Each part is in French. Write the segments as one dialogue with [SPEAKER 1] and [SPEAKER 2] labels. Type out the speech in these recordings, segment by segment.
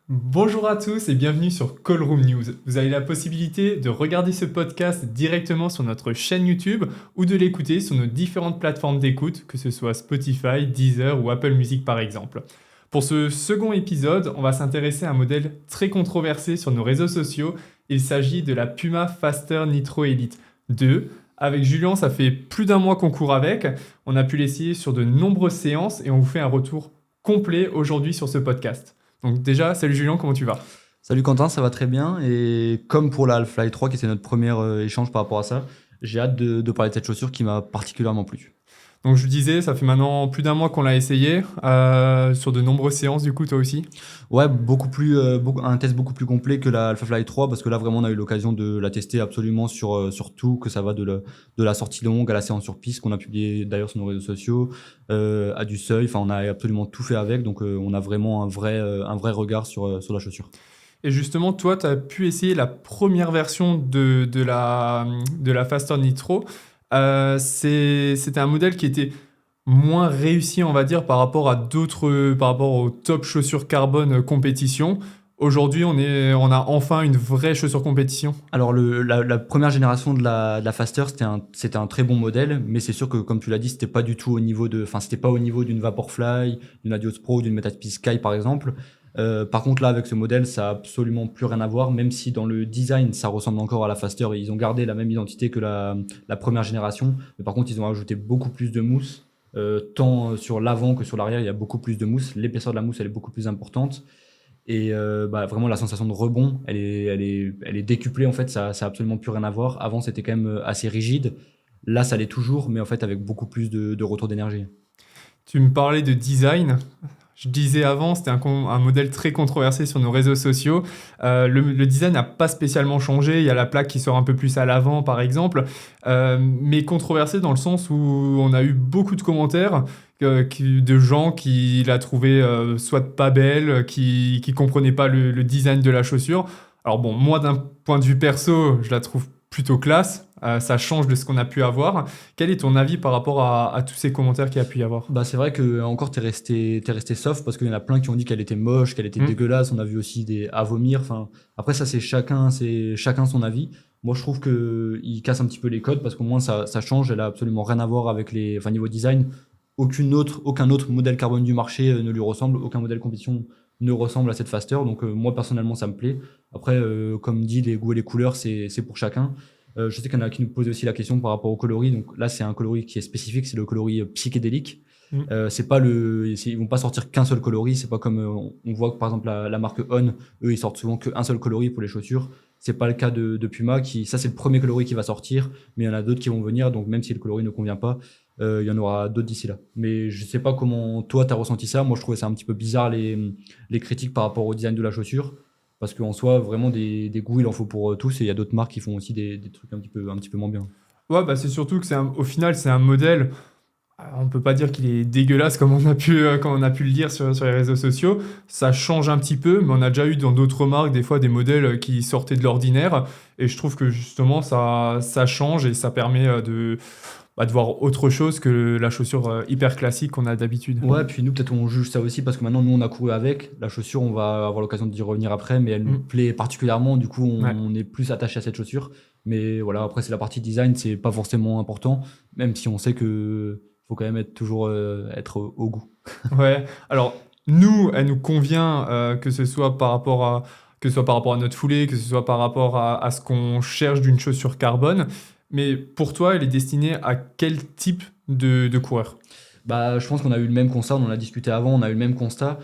[SPEAKER 1] Bonjour à tous et bienvenue sur Callroom News. Vous avez la possibilité de regarder ce podcast directement sur notre chaîne YouTube ou de l'écouter sur nos différentes plateformes d'écoute, que ce soit Spotify, Deezer ou Apple Music par exemple. Pour ce second épisode, on va s'intéresser à un modèle très controversé sur nos réseaux sociaux. Il s'agit de la Puma Faster Nitro Elite 2. Avec Julien, ça fait plus d'un mois qu'on court avec. On a pu l'essayer sur de nombreuses séances et on vous fait un retour complet aujourd'hui sur ce podcast. Donc déjà, salut Julien, comment tu vas?
[SPEAKER 2] Salut Quentin, ça va très bien. Et comme pour la Half-Life 3, qui était notre premier échange par rapport à ça, j'ai hâte de parler de cette chaussure qui m'a particulièrement plu.
[SPEAKER 1] Donc je vous disais, ça fait maintenant plus d'un mois qu'on l'a essayé, sur de nombreuses séances du coup, toi aussi.
[SPEAKER 2] Ouais, un test beaucoup plus complet que la Half-Life 3, parce que là vraiment on a eu l'occasion de la tester absolument sur tout, que ça va de la sortie longue à la séance sur piste qu'on a publié d'ailleurs sur nos réseaux sociaux, à du seuil, enfin on a absolument tout fait avec, donc on a vraiment un vrai regard sur la chaussure.
[SPEAKER 1] Et justement, toi, tu as pu essayer la première version de la Faster Nitro. C'était un modèle qui était moins réussi, on va dire, par rapport aux top chaussures carbone compétition. Aujourd'hui, on a enfin une vraie chaussure compétition.
[SPEAKER 2] Alors la première génération de la Faster, c'était un très bon modèle, mais c'est sûr que comme tu l'as dit, c'était pas du tout au niveau c'était pas au niveau d'une Vaporfly, d'une Adios Pro, d'une Metasphere Sky par exemple. Par contre là, avec ce modèle, ça a absolument plus rien à voir, même si dans le design, ça ressemble encore à la Faster. Ils ont gardé la même identité que la première génération, mais par contre, ils ont ajouté beaucoup plus de mousse. Tant sur l'avant que sur l'arrière, il y a beaucoup plus de mousse. L'épaisseur de la mousse, elle est beaucoup plus importante. Et vraiment, la sensation de rebond, elle est décuplée. En fait, ça a absolument plus rien à voir. Avant, c'était quand même assez rigide. Là, ça l'est toujours, mais en fait, avec beaucoup plus de retour d'énergie.
[SPEAKER 1] Tu me parlais de design. Je disais avant, c'était un modèle très controversé sur nos réseaux sociaux. Le design n'a pas spécialement changé. Il y a la plaque qui sort un peu plus à l'avant, par exemple. Mais controversé dans le sens où on a eu beaucoup de commentaires de gens qui la trouvaient soit pas belle, qui comprenaient pas le design de la chaussure. Alors bon, moi, d'un point de vue perso, je la trouve plutôt classe. Ça change de ce qu'on a pu avoir. Quel est ton avis par rapport à tous ces commentaires qu'il y a pu y avoir?
[SPEAKER 2] Bah, c'est vrai que encore t'es resté soft parce qu'il y en a plein qui ont dit qu'elle était moche, qu'elle était
[SPEAKER 1] Hmm.
[SPEAKER 2] dégueulasse. On a vu aussi des à vomir. Enfin, après ça c'est chacun son avis. Moi je trouve que il casse un petit peu les codes parce qu'au moins ça change. Elle a absolument rien à voir avec enfin niveau design. Aucun autre modèle carbone du marché ne lui ressemble. Aucun modèle compétition ne ressemble à cette Faster. Donc moi personnellement ça me plaît. Après comme dit les goûts et les couleurs c'est pour chacun. Je sais qu'il y en a qui nous posent aussi la question par rapport au coloris. Donc là, c'est un coloris qui est spécifique, c'est le coloris psychédélique.
[SPEAKER 1] Hmm.
[SPEAKER 2] C'est pas ils vont pas sortir qu'un seul coloris. C'est pas comme on voit que par exemple la marque On, eux, ils sortent souvent qu'un seul coloris pour les chaussures. C'est pas le cas de Puma. Ça, c'est le premier coloris qui va sortir, mais il y en a d'autres qui vont venir. Donc même si le coloris ne convient pas, il y en aura d'autres d'ici là. Mais je sais pas comment toi t'as ressenti ça. Moi, je trouvais ça un petit peu bizarre les critiques par rapport au design de la chaussure. Parce qu'en soi, vraiment, des goûts, il en faut pour tous. Et il y a d'autres marques qui font aussi des trucs un petit peu moins bien.
[SPEAKER 1] Ouais, bah c'est surtout que au final, c'est un modèle. On peut pas dire qu'il est dégueulasse comme on a pu le dire sur les réseaux sociaux. Ça change un petit peu, mais on a déjà eu dans d'autres marques des fois des modèles qui sortaient de l'ordinaire. Et je trouve que justement, ça change et ça permet de voir autre chose que la chaussure hyper classique qu'on a d'habitude.
[SPEAKER 2] Ouais, puis nous, peut-être on juge ça aussi parce que maintenant, nous, on a couru avec. La chaussure, on va avoir l'occasion d'y revenir après, mais elle nous
[SPEAKER 1] Mm.
[SPEAKER 2] plaît particulièrement. Du coup,
[SPEAKER 1] Ouais.
[SPEAKER 2] on est plus attaché à cette chaussure. Mais voilà, après, c'est la partie design, c'est pas forcément important, même si on sait que faut quand même toujours être au goût.
[SPEAKER 1] Ouais. Alors, nous, elle nous convient, que ce soit par rapport à notre foulée, que ce soit par rapport à ce qu'on cherche d'une chaussure carbone. Mais pour toi, elle est destinée à quel type de coureur?
[SPEAKER 2] Bah, je pense qu'on a eu le même constat, on en a discuté avant, on a eu le même constat.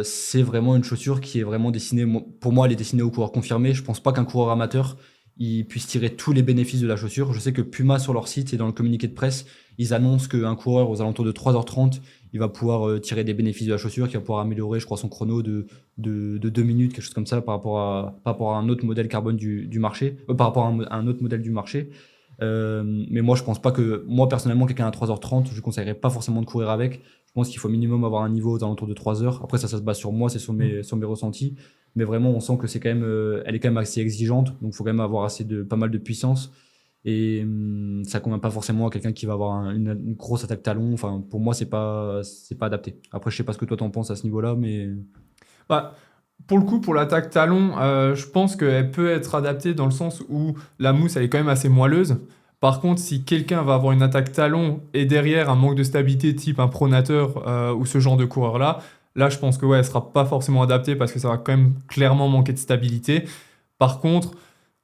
[SPEAKER 2] C'est vraiment une chaussure qui est vraiment destinée, pour moi, elle est destinée aux coureurs confirmés. Je pense pas qu'un coureur amateur il puisse tirer tous les bénéfices de la chaussure. Je sais que Puma, sur leur site et dans le communiqué de presse, ils annoncent qu'un coureur aux alentours de 3h30, il va pouvoir tirer des bénéfices de la chaussure, qu'il va pouvoir améliorer, je crois, son chrono de 2 minutes, quelque chose comme ça, par rapport à un autre modèle carbone du marché, par rapport à un autre modèle du marché. Mais moi, je pense pas moi, personnellement, quelqu'un à 3h30, je ne conseillerais pas forcément de courir avec. Je pense qu'il faut minimum avoir un niveau aux alentours de 3 heures. Après, ça se base sur moi, c'est sur mes ressentis. Mais vraiment, on sent que elle est quand même assez exigeante. Donc, il faut quand même avoir pas mal de puissance. Et ça convient pas forcément à quelqu'un qui va avoir une grosse attaque talon. Enfin, pour moi, c'est pas adapté. Après, je sais pas ce que toi t'en penses à ce niveau-là, mais
[SPEAKER 1] Bah, Pour le coup, pour l'attaque talon, je pense qu'elle peut être adaptée dans le sens où la mousse, elle est quand même assez moelleuse. Par contre, si quelqu'un va avoir une attaque talon et derrière un manque de stabilité type un pronateur ou ce genre de coureur-là, là, je pense que ouais, elle sera pas forcément adaptée parce que ça va quand même clairement manquer de stabilité. Par contre,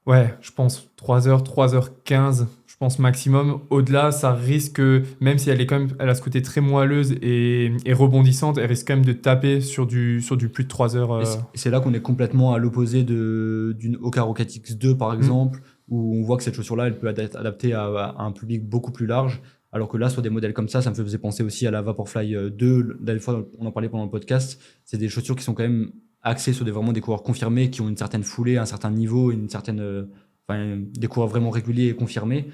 [SPEAKER 1] ouais, je pense 3h 15, je pense maximum. Au-delà, ça risque, même si elle est quand même, elle a ce côté très moelleuse et rebondissante, elle risque quand même de taper sur du plus de 3 heures.
[SPEAKER 2] Et c'est là qu'on est complètement à l'opposé d'une Ocaro X2 par exemple, où on voit que cette chaussure-là, elle peut être adaptée à un public beaucoup plus large. Alors que là, sur des modèles comme ça me faisait penser aussi à la Vaporfly 2. La fois, on en parlait pendant le podcast. C'est des chaussures qui sont quand même axées sur vraiment des coureurs confirmés, qui ont une certaine foulée, un certain niveau, des coureurs vraiment réguliers et confirmés.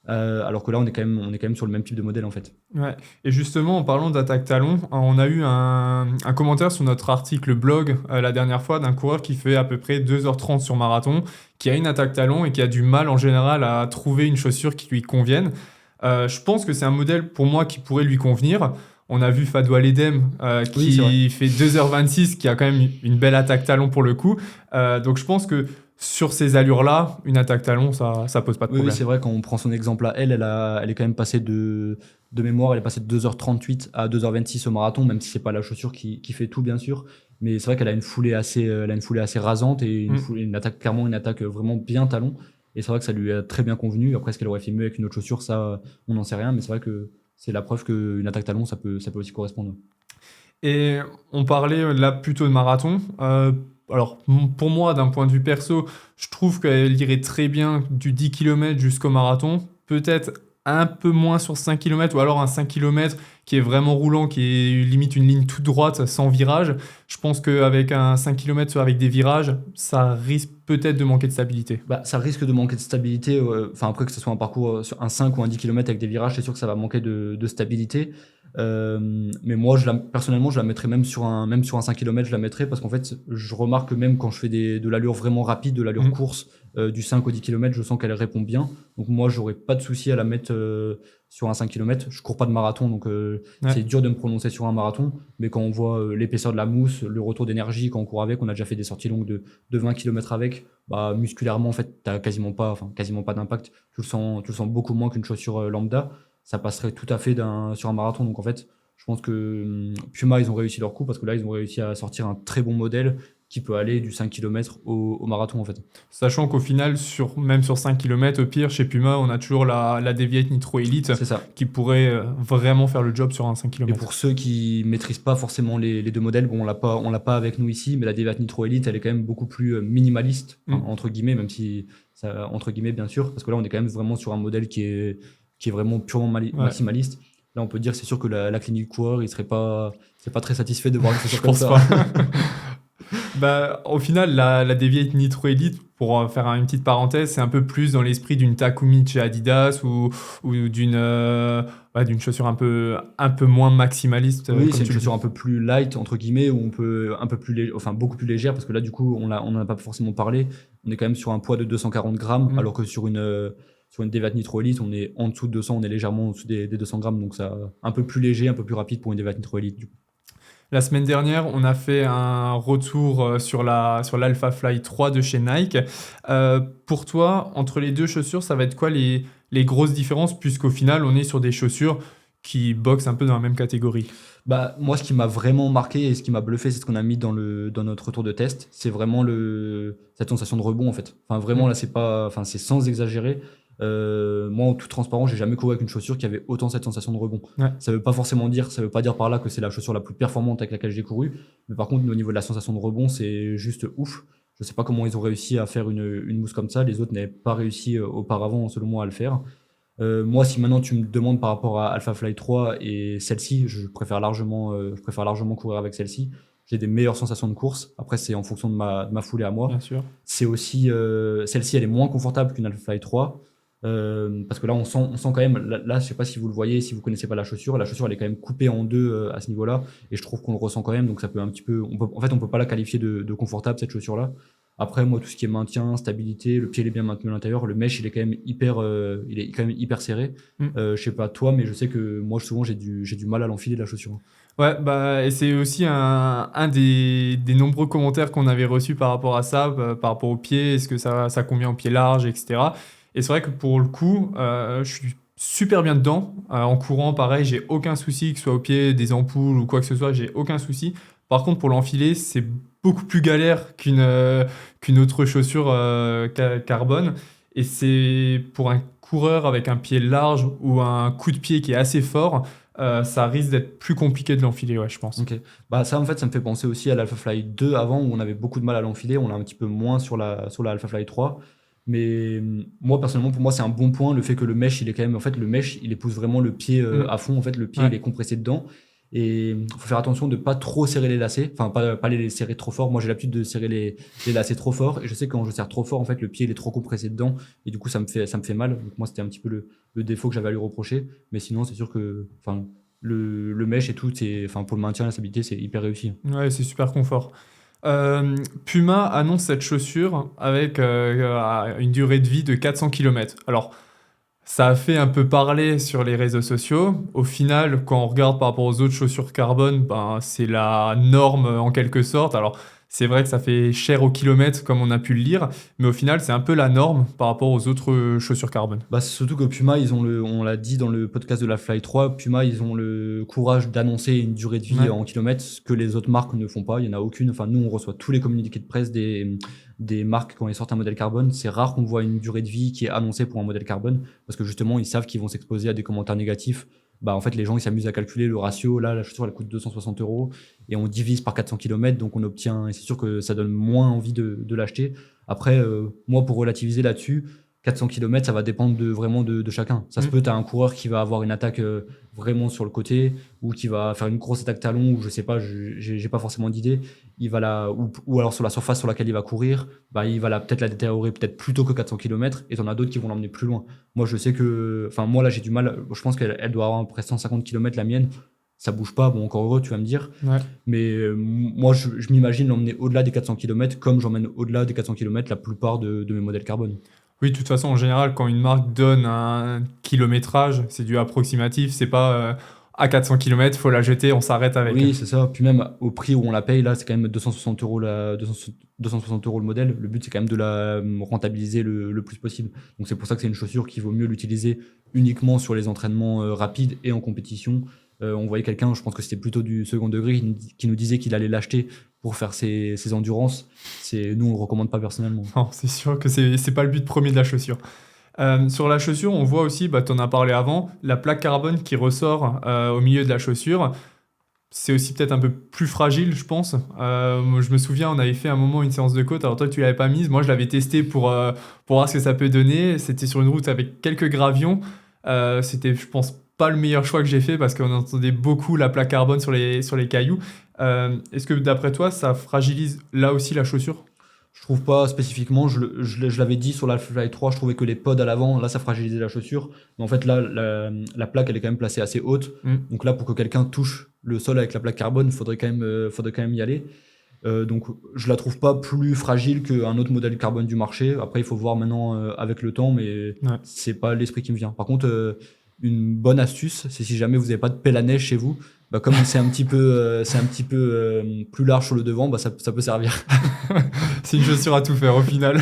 [SPEAKER 2] Alors que là, on est quand même sur le même type de modèle en fait.
[SPEAKER 1] Ouais. Et justement, en parlant d'attaque talon, on a eu un commentaire sur notre article blog la dernière fois d'un coureur qui fait à peu près 2h30 sur marathon, qui a une attaque talon et qui a du mal en général à trouver une chaussure qui lui convienne. Je pense que c'est un modèle pour moi qui pourrait lui convenir. On a vu Fadwa Ledem
[SPEAKER 2] Oui, c'est vrai.
[SPEAKER 1] qui fait 2h26, qui a quand même une belle attaque talon pour le coup. Donc je pense que sur ces allures-là, une attaque talon, ça pose pas de
[SPEAKER 2] Oui,
[SPEAKER 1] problème.
[SPEAKER 2] c'est vrai, quand on prend son exemple à elle, elle est quand même passée de mémoire, elle est passée de 2h38 à 2h26 au marathon, même si c'est pas la chaussure qui fait tout, bien sûr. Mais c'est vrai qu'elle a une foulée assez rasante et une attaque, clairement une attaque vraiment bien talon. Et c'est vrai que ça lui a très bien convenu. Après, est-ce qu'elle aurait fait mieux avec une autre chaussure, ça, on n'en sait rien. Mais c'est vrai que c'est la preuve qu'une attaque talon, ça peut aussi correspondre.
[SPEAKER 1] Et on parlait là plutôt de marathon. Alors, pour moi, d'un point de vue perso, je trouve qu'elle irait très bien du 10 km jusqu'au marathon. Peut-être un peu moins sur 5 km ou alors un 5 km qui est vraiment roulant, qui est limite une ligne toute droite sans virage. Je pense qu'avec un 5 km avec des virages, ça risque peut-être de manquer de stabilité.
[SPEAKER 2] Bah, ça risque de manquer de stabilité. Enfin, après que ce soit un parcours sur un 5 ou un 10 km avec des virages, c'est sûr que ça va manquer de stabilité. Mais moi, personnellement, je la mettrais même sur un 5 km, je la mettrais parce qu'en fait, je remarque que même quand je fais de l'allure vraiment rapide, de l'allure course, du 5 au 10 km, je sens qu'elle répond bien. Donc moi, j'aurais pas de souci à la mettre sur un 5 km. Je cours pas de marathon, donc c'est dur de me prononcer sur un marathon. Mais quand on voit l'épaisseur de la mousse, le retour d'énergie, quand on court avec, on a déjà fait des sorties longues de 20 km avec, bah, musculairement, en fait, t'as quasiment pas d'impact. Tu le sens beaucoup moins qu'une chaussure lambda. Ça passerait tout à fait sur un marathon. Donc en fait, je pense que Puma, ils ont réussi leur coup parce que là, ils ont réussi à sortir un très bon modèle qui peut aller du 5 km au marathon en fait.
[SPEAKER 1] Sachant qu'au final, même sur 5 km, au pire, chez Puma, on a toujours la Deviate Nitro Elite
[SPEAKER 2] C'est ça.
[SPEAKER 1] qui pourrait vraiment faire le job sur un 5
[SPEAKER 2] Et
[SPEAKER 1] km.
[SPEAKER 2] pour ceux qui maîtrisent pas forcément les deux modèles, bon, on l'a pas avec nous ici, mais la Deviate Nitro Elite, elle est quand même beaucoup plus minimaliste, entre guillemets, même si ça, entre guillemets, bien sûr, parce que là, on est quand même vraiment sur un modèle qui est vraiment purement maximaliste. Là, on peut dire, c'est sûr que la clinique coureur, c'est pas très satisfait de voir une chaussure
[SPEAKER 1] Je
[SPEAKER 2] comme
[SPEAKER 1] pense
[SPEAKER 2] ça.
[SPEAKER 1] pas. Bah, au final, la Deviate Nitro Elite, pour faire une petite parenthèse, c'est un peu plus dans l'esprit d'une Takumi chez Adidas ou d'une chaussure un peu moins maximaliste.
[SPEAKER 2] Oui,
[SPEAKER 1] comme
[SPEAKER 2] c'est une
[SPEAKER 1] tu le dis.
[SPEAKER 2] chaussure un peu plus light, entre guillemets, où on peut un peu plus, enfin beaucoup plus légère, parce que là, du coup, on n'en a pas forcément parlé. On est quand même sur un poids de 240 grammes, alors que sur une Deviate Nitro Elite, on est en dessous de 200, on est légèrement en dessous des 200 grammes, donc ça, un peu plus léger, un peu plus rapide pour une Deviate Nitro Elite, du coup.
[SPEAKER 1] La semaine dernière, on a fait un retour sur l'Alpha Fly 3 de chez Nike. Pour toi, entre les deux chaussures, ça va être quoi les grosses différences, puisqu'au final, on est sur des chaussures qui boxent un peu dans la même catégorie?
[SPEAKER 2] Bah, moi, ce qui m'a vraiment marqué et ce qui m'a bluffé, c'est ce qu'on a mis dans notre retour de test. C'est vraiment cette sensation de rebond, en fait. Enfin, vraiment, là, c'est sans exagérer. Moi, en toute transparence, j'ai jamais couru avec une chaussure qui avait autant cette sensation de rebond.
[SPEAKER 1] Ouais.
[SPEAKER 2] Ça veut pas dire par là que c'est la chaussure la plus performante avec laquelle j'ai couru. Mais par contre, au niveau de la sensation de rebond, c'est juste ouf. Je sais pas comment ils ont réussi à faire une mousse comme ça. Les autres n'avaient pas réussi auparavant, selon moi, à le faire. Moi, si maintenant tu me demandes par rapport à Alpha Fly 3 et celle-ci, je préfère largement courir avec celle-ci. J'ai des meilleures sensations de course. Après, c'est en fonction de ma foulée à moi.
[SPEAKER 1] Bien sûr.
[SPEAKER 2] C'est aussi celle-ci, elle est moins confortable qu'une Alpha Fly 3. Parce que là, on sent quand même. Là, je sais pas si vous le voyez, si vous connaissez pas la chaussure. La chaussure, elle est quand même coupée en deux à ce niveau-là, et je trouve qu'on le ressent quand même. Donc, ça peut un petit peu. En fait, on peut pas la qualifier de confortable cette chaussure-là. Après, moi, tout ce qui est maintien, stabilité, le pied il est bien maintenu à l'intérieur, le mesh il est quand même hyper serré. Je sais pas toi, mais je sais que moi souvent j'ai du mal à l'enfiler la chaussure.
[SPEAKER 1] Ouais, bah, et c'est aussi un des nombreux commentaires qu'on avait reçus par rapport à ça, par rapport aux pieds. Est-ce que ça convient aux pieds larges, et cetera. Et c'est vrai que pour le coup, je suis super bien dedans. En courant, pareil, j'ai aucun souci, que ce soit au pied, des ampoules ou quoi que ce soit, j'ai aucun souci. Par contre, pour l'enfiler, c'est beaucoup plus galère qu'une autre chaussure carbone. Et c'est pour un coureur avec un pied large ou un coup de pied qui est assez fort, ça risque d'être plus compliqué de l'enfiler, ouais, je pense.
[SPEAKER 2] Ok. Bah ça en fait ça me fait penser aussi à l'Alpha Fly 2 avant où on avait beaucoup de mal à l'enfiler, on l'a un petit peu moins sur la Alpha Fly 3. Mais moi personnellement pour moi c'est un bon point le fait que le mesh il est quand même en fait le mesh il épouse vraiment le pied
[SPEAKER 1] Mm.
[SPEAKER 2] à fond en fait le pied
[SPEAKER 1] Ouais.
[SPEAKER 2] il est compressé dedans et faut faire attention de pas trop serrer les lacets, enfin pas les serrer trop fort. Moi j'ai l'habitude de serrer les lacets trop fort et je sais que quand je serre trop fort en fait le pied il est trop compressé dedans et du coup ça me fait mal. Donc moi c'était un petit peu le défaut que j'avais à lui reprocher, mais sinon c'est sûr que enfin le mesh et tout, enfin, pour le maintien et la stabilité, c'est hyper réussi.
[SPEAKER 1] Ouais, c'est super confort. Puma annonce cette chaussure avec une durée de vie de 400 km. Alors, ça a fait un peu parler sur les réseaux sociaux. Au final, quand on regarde par rapport aux autres chaussures carbone, ben, c'est la norme en quelque sorte. Alors, c'est vrai que ça fait cher au kilomètre, comme on a pu le lire, mais au final, c'est un peu la norme par rapport aux autres chaussures carbone.
[SPEAKER 2] Bah, c'est surtout que Puma, on l'a dit dans le podcast de la Fly 3, Puma, ils ont le courage d'annoncer une durée de vie
[SPEAKER 1] Ouais.
[SPEAKER 2] en kilomètres, ce que les autres marques ne font pas. Il n'y en a aucune. Enfin, nous, on reçoit tous les communiqués de presse des marques quand ils sortent un modèle carbone. C'est rare qu'on voit une durée de vie qui est annoncée pour un modèle carbone parce que justement, ils savent qu'ils vont s'exposer à des commentaires négatifs. Bah, en fait, les gens, ils s'amusent à calculer le ratio. Là, la chaussure, elle coûte 260 € et on divise par 400 km. Donc, on obtient, et c'est sûr que ça donne moins envie de l'acheter. Après, moi, pour relativiser là-dessus, 400 km, ça va dépendre vraiment de chacun. Ça se
[SPEAKER 1] Mm.
[SPEAKER 2] peut, tu as un coureur qui va avoir une attaque vraiment sur le côté ou qui va faire une grosse attaque talon ou je sais pas, j'ai pas forcément d'idée. Ou alors sur la surface sur laquelle il va courir, bah, il va peut-être la détériorer peut-être plus tôt que 400 km et t'en as d'autres qui vont l'emmener plus loin. Moi, je sais que, enfin, moi là, j'ai du mal. Je pense qu'elle doit avoir à peu près 150 km la mienne. Ça bouge pas, bon, encore heureux, tu vas me dire.
[SPEAKER 1] Ouais.
[SPEAKER 2] Mais moi, je m'imagine l'emmener au-delà des 400 km comme j'emmène au-delà des 400 km la plupart de mes modèles carbone.
[SPEAKER 1] Oui, de toute façon, en général, quand une marque donne un kilométrage, c'est du approximatif. C'est pas à 400 km, faut la jeter, on s'arrête avec.
[SPEAKER 2] Oui, c'est ça. Puis même au prix où on la paye, là, c'est quand même 260 € 260 € le modèle. Le but, c'est quand même de la rentabiliser le plus possible. Donc c'est pour ça que c'est une chaussure qu'il vaut mieux l'utiliser uniquement sur les entraînements rapides et en compétition. On voyait quelqu'un, je pense que c'était plutôt du second degré, qui nous disait qu'il allait l'acheter pour faire ses endurances. Nous, on le recommande pas personnellement.
[SPEAKER 1] Non, c'est sûr que c'est pas le but premier de la chaussure. Sur la chaussure, on voit aussi, bah, tu en as parlé avant, la plaque carbone qui ressort au milieu de la chaussure. C'est aussi peut-être un peu plus fragile, je pense. Moi, je me souviens, on avait fait un moment une séance de côte. Alors toi, tu l'avais pas mise. Moi, je l'avais testé pour voir ce que ça peut donner. C'était sur une route avec quelques gravions. C'était, je pense, pas le meilleur choix que j'ai fait parce qu'on entendait beaucoup la plaque carbone sur les cailloux. Est-ce que d'après toi, ça fragilise là aussi la chaussure?
[SPEAKER 2] Je trouve pas spécifiquement, je l'avais dit sur l'Alpha Fly 3, je trouvais que les pods à l'avant, là ça fragilisait la chaussure. Mais en fait là, la plaque elle est quand même placée assez haute.
[SPEAKER 1] Mm.
[SPEAKER 2] Donc là pour que quelqu'un touche le sol avec la plaque carbone, il faudrait quand même y aller. Donc je la trouve pas plus fragile qu'un autre modèle carbone du marché. Après il faut voir maintenant avec le temps, mais
[SPEAKER 1] Ouais.
[SPEAKER 2] c'est pas l'esprit qui me vient. Par contre, une bonne astuce, c'est si jamais vous n'avez pas de pelle à neige chez vous, bah comme c'est un petit peu plus large sur le devant, bah ça peut servir.
[SPEAKER 1] C'est une chaussure à tout faire au final.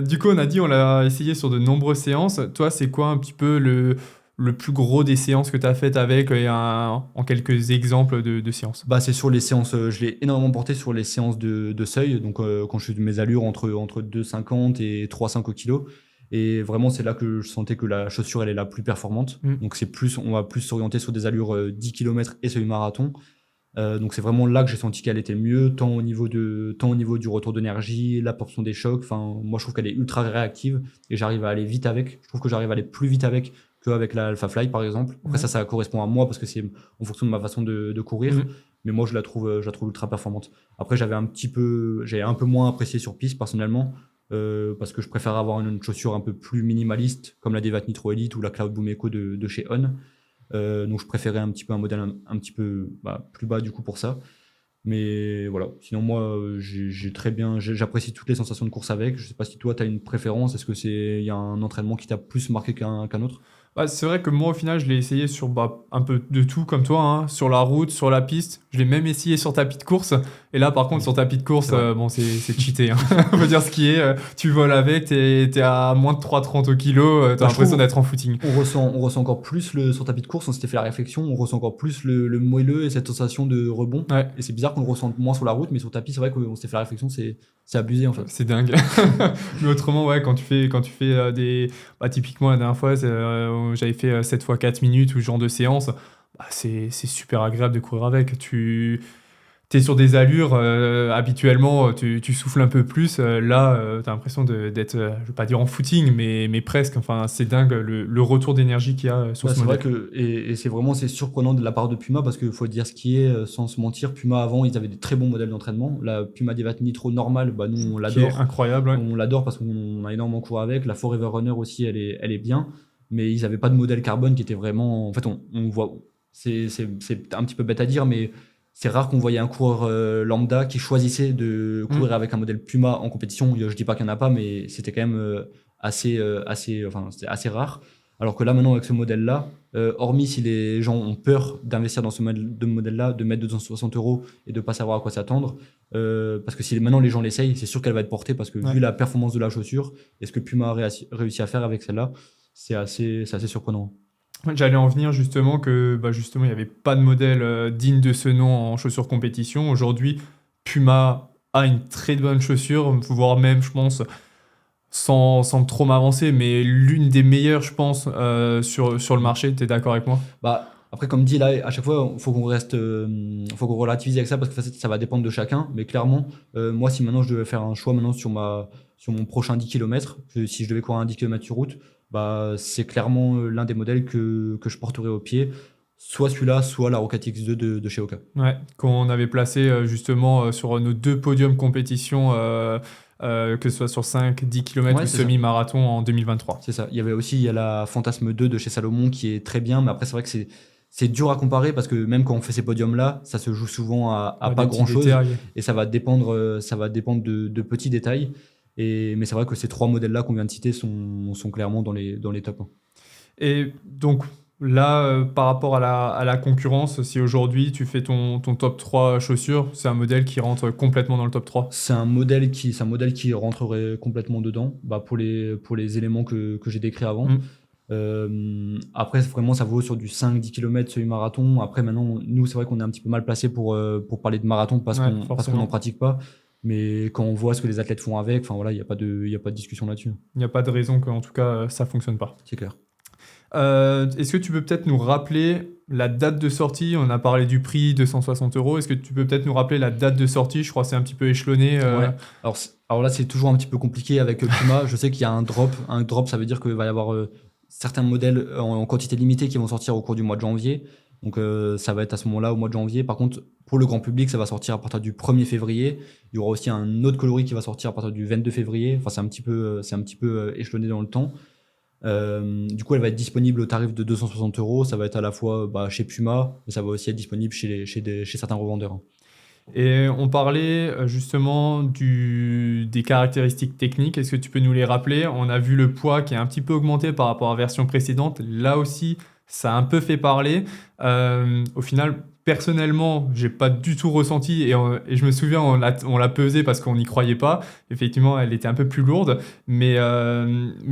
[SPEAKER 1] Du coup, on a dit, on l'a essayé sur de nombreuses séances. Toi, c'est quoi un petit peu le plus gros des séances que tu as faites avec en quelques exemples de séances?
[SPEAKER 2] Bah, c'est sur les séances, je l'ai énormément porté sur les séances de seuil, donc quand je fais mes allures entre 2,50 et 3,5 au kilo. Et vraiment, c'est là que je sentais que la chaussure, elle est la plus performante.
[SPEAKER 1] Mm.
[SPEAKER 2] Donc on va plus s'orienter sur des allures 10 km et semi-marathon. Donc c'est vraiment là que j'ai senti qu'elle était mieux, tant au niveau du retour d'énergie, l'absorption des chocs. Enfin, moi, je trouve qu'elle est ultra réactive et j'arrive à aller vite avec. Je trouve que j'arrive à aller plus vite avec qu'avec la Alpha Fly, par exemple. Après,
[SPEAKER 1] Ouais.
[SPEAKER 2] ça correspond à moi parce que c'est en fonction de ma façon de courir.
[SPEAKER 1] Mm.
[SPEAKER 2] Mais moi, je la trouve ultra performante. Après, j'ai un peu moins apprécié sur piste, personnellement, parce que je préfère avoir une chaussure un peu plus minimaliste, comme la Devat Nitro Elite ou la Cloud Boom Echo de chez On. Donc, je préférais un petit peu un modèle un petit peu plus bas, du coup, pour ça. Mais voilà, sinon moi j'apprécie toutes les sensations de course avec. Je sais pas si toi tu as une préférence, est-ce que il y a un entraînement qui t'a plus marqué qu'un autre?
[SPEAKER 1] Bah, c'est vrai que moi, au final, je l'ai essayé sur un peu de tout, comme toi, hein, sur la route, sur la piste. Je l'ai même essayé sur tapis de course. Et là, par contre,
[SPEAKER 2] Oui,
[SPEAKER 1] sur tapis de course,
[SPEAKER 2] c'est vrai.
[SPEAKER 1] bon, c'est cheaté, hein. On peut dire ce qui est. Tu voles avec, t'es à moins de 3,30 au kilo, t'as
[SPEAKER 2] Bah, je
[SPEAKER 1] l'impression
[SPEAKER 2] trouve
[SPEAKER 1] d'être en footing.
[SPEAKER 2] on ressent encore plus sur tapis de course, on s'était fait la réflexion, on ressent encore plus le moelleux et cette sensation de rebond.
[SPEAKER 1] Ouais,
[SPEAKER 2] Et c'est bizarre qu'on le ressente moins sur la route, mais sur tapis, c'est vrai qu'on s'était fait la réflexion, c'est abusé en fait.
[SPEAKER 1] c'est dingue. Mais autrement, ouais, quand tu fais typiquement, la dernière fois, j'avais fait 7 fois 4 minutes ou ce genre de séance. Bah, c'est super agréable de courir avec. Tu es sur des allures, habituellement, tu souffles un peu plus. Là, tu as l'impression d'être, je vais pas dire en footing, mais presque. Enfin, c'est dingue le retour d'énergie qu'il y a sur
[SPEAKER 2] Bah,
[SPEAKER 1] ce
[SPEAKER 2] c'est vrai
[SPEAKER 1] modèle.
[SPEAKER 2] que, et c'est surprenant de la part de Puma parce qu'il faut dire ce qui est, sans se mentir. Puma avant, ils avaient des très bons modèles d'entraînement. La Puma Devat Nitro normale, bah, nous
[SPEAKER 1] Qui est incroyable, ouais.
[SPEAKER 2] on l'adore parce qu'on a énormément couru avec. La Forever Runner aussi, elle est bien, mais ils n'avaient pas de modèle carbone qui était vraiment. En fait, on voit, c'est un petit peu bête à dire, mais c'est rare qu'on voyait un coureur lambda qui choisissait de
[SPEAKER 1] Mm.
[SPEAKER 2] courir avec un modèle Puma en compétition. Je dis pas qu'il n'y en a pas, mais c'était quand même enfin, c'était assez rare. Alors que là, maintenant, avec ce modèle-là, hormis si les gens ont peur d'investir dans ce modèle-là, de mettre 260 euros et de ne pas savoir à quoi s'attendre, parce que si maintenant les gens l'essayent, c'est sûr qu'elle va être portée parce que
[SPEAKER 1] Ouais.
[SPEAKER 2] vu la performance de la chaussure et ce que Puma a réussi à faire avec celle-là, c'est assez surprenant.
[SPEAKER 1] J'allais en venir justement que justement il n'y avait pas de modèle digne de ce nom en chaussures compétition. Aujourd'hui, Puma a une très bonne chaussure, voire même, je pense, sans trop m'avancer, mais l'une des meilleures, je pense, sur le marché. Tu es d'accord avec moi?
[SPEAKER 2] Bah, après, comme dit là, à chaque fois, faut qu'on relativise avec ça parce que ça va dépendre de chacun. Mais clairement, moi, si maintenant je devais faire un choix maintenant sur mon prochain 10 km, si je devais courir un 10 km sur route, bah, c'est clairement l'un des modèles que je porterai au pied. Soit celui-là, soit la Rocket X2 de chez Oka.
[SPEAKER 1] Ouais, qu'on avait placé justement sur nos deux podiums compétition, que ce soit sur 5, 10 km
[SPEAKER 2] Ouais,
[SPEAKER 1] ou
[SPEAKER 2] c'est ça.
[SPEAKER 1] semi-marathon en 2023.
[SPEAKER 2] C'est ça. Il y a la Fantasme 2 de chez Salomon qui est très bien, mais après, c'est vrai que c'est dur à comparer parce que même quand on fait ces podiums-là, ça se joue souvent à
[SPEAKER 1] Ouais,
[SPEAKER 2] pas
[SPEAKER 1] des petits
[SPEAKER 2] grand-chose
[SPEAKER 1] détails.
[SPEAKER 2] et ça va dépendre de petits détails. Mais c'est vrai que ces trois modèles-là qu'on vient de citer sont clairement dans les tops, hein.
[SPEAKER 1] Et donc là, par rapport à la concurrence, si aujourd'hui tu fais ton top 3 chaussures, c'est un modèle qui rentre complètement dans le top 3.
[SPEAKER 2] C'est un modèle qui rentrerait complètement dedans, bah, pour les éléments que j'ai décrits avant.
[SPEAKER 1] Mm.
[SPEAKER 2] Après, vraiment, ça vaut sur du 5-10 km semi-marathon. Après, maintenant, nous, c'est vrai qu'on est un petit peu mal placé pour parler de marathon parce
[SPEAKER 1] Ouais,
[SPEAKER 2] parce qu'on n'en
[SPEAKER 1] forcément.
[SPEAKER 2] pratique pas. Mais quand on voit ce que les athlètes font avec, enfin voilà, il y a pas de discussion là-dessus.
[SPEAKER 1] Il n'y a pas de raison qu'en tout cas ça fonctionne pas.
[SPEAKER 2] C'est clair.
[SPEAKER 1] Est-ce que tu peux peut-être nous rappeler la date de sortie? On a parlé du prix, 260 euros. Est-ce que tu peux peut-être nous rappeler la date de sortie? Je crois que c'est un petit peu échelonné.
[SPEAKER 2] Ouais. Alors là, c'est toujours un petit peu compliqué avec Puma. Je sais qu'il y a un drop. Un drop, ça veut dire qu'il va y avoir certains modèles en quantité limitée qui vont sortir au cours du mois de janvier. Donc ça va être à ce moment-là, au mois de janvier. Par contre, pour le grand public, ça va sortir à partir du 1er février. Il y aura aussi un autre coloris qui va sortir à partir du 22 février. Enfin, c'est un petit peu échelonné dans le temps. Du coup, elle va être disponible au tarif de 260 euros. Ça va être à la fois chez Puma, mais ça va aussi être disponible chez certains revendeurs, hein.
[SPEAKER 1] Et on parlait justement des caractéristiques techniques. Est-ce que tu peux nous les rappeler? On a vu le poids qui est un petit peu augmenté par rapport à la version précédente. Là aussi, ça a un peu fait parler. Au final, personnellement, j'ai pas du tout ressenti. Et je me souviens, on l'a pesée parce qu'on n'y croyait pas. Effectivement, elle était un peu plus lourde. Mais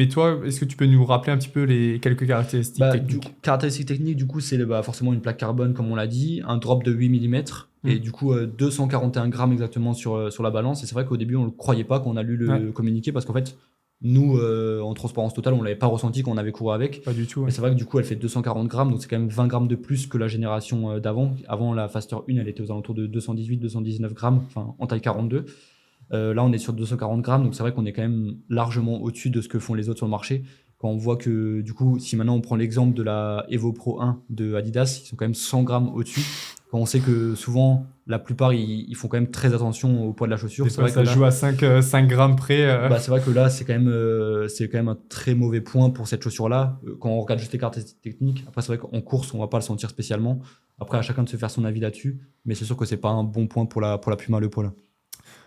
[SPEAKER 1] toi, est-ce que tu peux nous rappeler un petit peu les quelques caractéristiques techniques?
[SPEAKER 2] Caractéristiques techniques, du coup, c'est forcément une plaque carbone, comme on l'a dit, un drop de 8 mm, et du coup 241 grammes exactement sur la balance. Et c'est vrai qu'au début, on ne le croyait pas quand on a lu le
[SPEAKER 1] Ouais.
[SPEAKER 2] communiqué, parce qu'en fait, nous, en transparence totale, on ne l'avait pas ressenti quand on avait couru avec.
[SPEAKER 1] Pas du tout.
[SPEAKER 2] Mais
[SPEAKER 1] Ouais.
[SPEAKER 2] c'est vrai que du coup, elle fait 240 grammes, donc c'est quand même 20 grammes de plus que la génération d'avant. Avant, la Faster 1, elle était aux alentours de 218-219 grammes, enfin en taille 42. Là, on est sur 240 grammes, donc c'est vrai qu'on est quand même largement au-dessus de ce que font les autres sur le marché. Quand on voit que, du coup, si maintenant on prend l'exemple de la Evo Pro 1 de Adidas, ils sont quand même 100 grammes au-dessus. Quand on sait que souvent, la plupart, ils font quand même très attention au poids de la chaussure.
[SPEAKER 1] Des
[SPEAKER 2] C'est
[SPEAKER 1] fois,
[SPEAKER 2] vrai que
[SPEAKER 1] ça
[SPEAKER 2] là,
[SPEAKER 1] joue à 5 grammes près.
[SPEAKER 2] c'est vrai que là, c'est quand même un très mauvais point pour cette chaussure-là. Quand on regarde juste les caractéristiques techniques, après, c'est vrai qu'en course, on va pas le sentir spécialement. Après, à chacun de se faire son avis là-dessus. Mais c'est sûr que c'est pas un bon point pour la Puma, le poids là.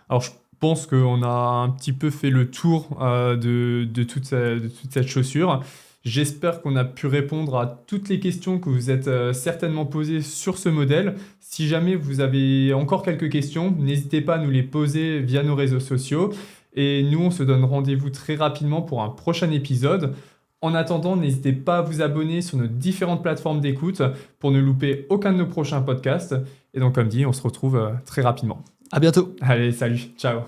[SPEAKER 1] Alors, je pense qu'on a un petit peu fait le tour de toute cette chaussure. J'espère qu'on a pu répondre à toutes les questions que vous êtes certainement posées sur ce modèle. Si jamais vous avez encore quelques questions, n'hésitez pas à nous les poser via nos réseaux sociaux. Et nous, on se donne rendez-vous très rapidement pour un prochain épisode. En attendant, n'hésitez pas à vous abonner sur nos différentes plateformes d'écoute pour ne louper aucun de nos prochains podcasts. Et donc, comme dit, on se retrouve très rapidement.
[SPEAKER 2] À bientôt.
[SPEAKER 1] Allez, salut, ciao.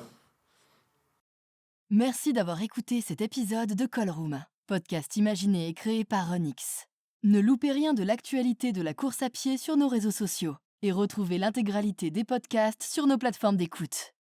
[SPEAKER 3] Merci d'avoir écouté cet épisode de Callroom, podcast imaginé et créé par Onyx. Ne loupez rien de l'actualité de la course à pied sur nos réseaux sociaux et retrouvez l'intégralité des podcasts sur nos plateformes d'écoute.